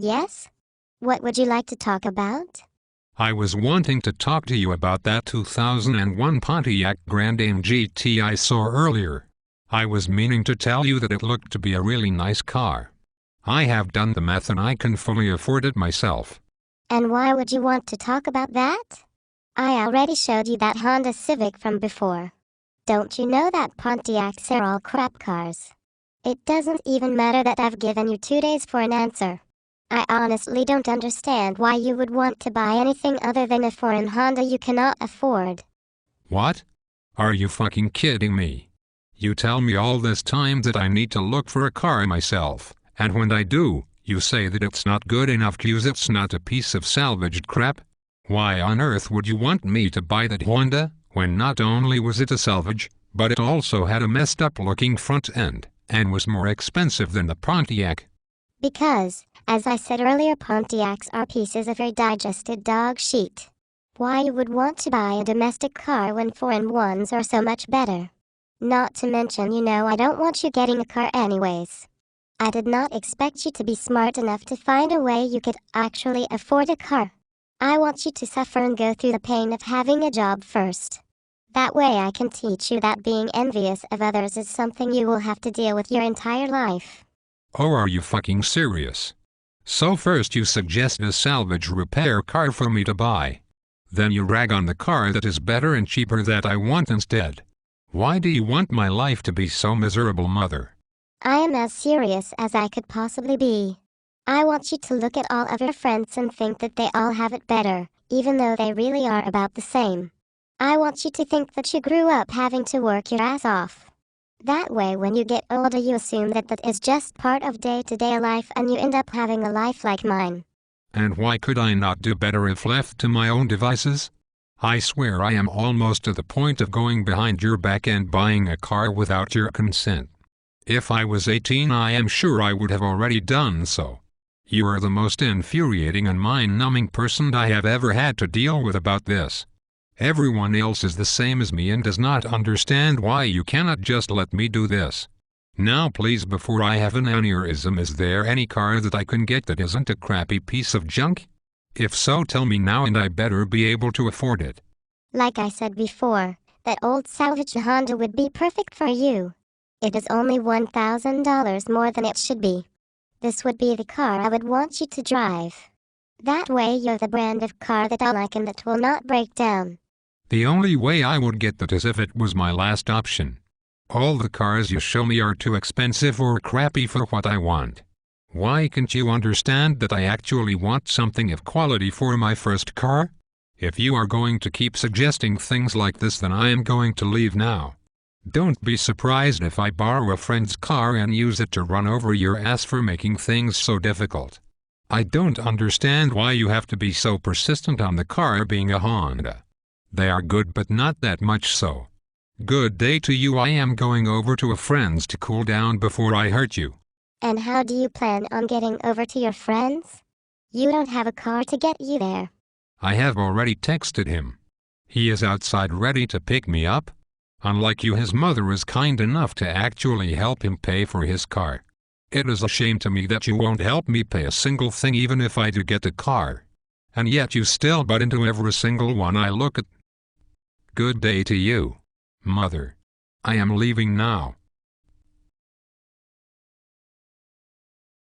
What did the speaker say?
Yes? What would you like to talk about? I was wanting to talk to you about that 2001 Pontiac Grand Am GT I saw earlier. I was meaning to tell you that it looked to be a really nice car. I have done the math and I can fully afford it myself. And why would you want to talk about that? I already showed you that Honda Civic from before. Don't you know that Pontiacs are all crap cars? It doesn't even matter that I've given you 2 days for an answer. I honestly don't understand why you would want to buy anything other than a foreign Honda you cannot afford. What? Are you fucking kidding me? You tell me all this time that I need to look for a car myself, and when I do, you say that it's not good enough because it's not a piece of salvaged crap? Why on earth would you want me to buy that Honda, when not only was it a salvage, but it also had a messed up looking front end, and was more expensive than the Pontiac? Because, as I said earlier, Pontiacs are pieces of your digested dog shit. Why you would want to buy a domestic car when foreign ones are so much better? Not to mention, I don't want you getting a car anyways. I did not expect you to be smart enough to find a way you could actually afford a car. I want you to suffer and go through the pain of having a job first. That way I can teach you that being envious of others is something you will have to deal with your entire life. Oh, are you fucking serious? So first you suggest a salvage repair car for me to buy. Then you rag on the car that is better and cheaper that I want instead. Why do you want my life to be so miserable, mother? I am as serious as I could possibly be. I want you to look at all of your friends and think that they all have it better, even though they really are about the same. I want you to think that you grew up having to work your ass off. That way when you get older you assume that is just part of day-to-day life and you end up having a life like mine. And why could I not do better if left to my own devices? I swear I am almost to the point of going behind your back and buying a car without your consent. If I was 18 I am sure I would have already done so. You are the most infuriating and mind-numbing person I have ever had to deal with about this. Everyone else is the same as me and does not understand why you cannot just let me do this. Now please, before I have an aneurysm, is there any car that I can get that isn't a crappy piece of junk? If so, tell me now and I better be able to afford it. Like I said before, that old salvage Honda would be perfect for you. It is only $1,000 more than it should be. This would be the car I would want you to drive. That way you're the brand of car that I like and that will not break down. The only way I would get that is if it was my last option. All the cars you show me are too expensive or crappy for what I want. Why can't you understand that I actually want something of quality for my first car? If you are going to keep suggesting things like this, then I am going to leave now. Don't be surprised if I borrow a friend's car and use it to run over your ass for making things so difficult. I don't understand why you have to be so persistent on the car being a Honda. They are good, but not that much so. Good day to you. I am going over to a friend's to cool down before I hurt you. And how do you plan on getting over to your friends? You don't have a car to get you there. I have already texted him. He is outside ready to pick me up. Unlike you, his mother is kind enough to actually help him pay for his car. It is a shame to me that you won't help me pay a single thing even if I do get a car. And yet you still butt into every single one I look at. Good day to you, mother. I am leaving now.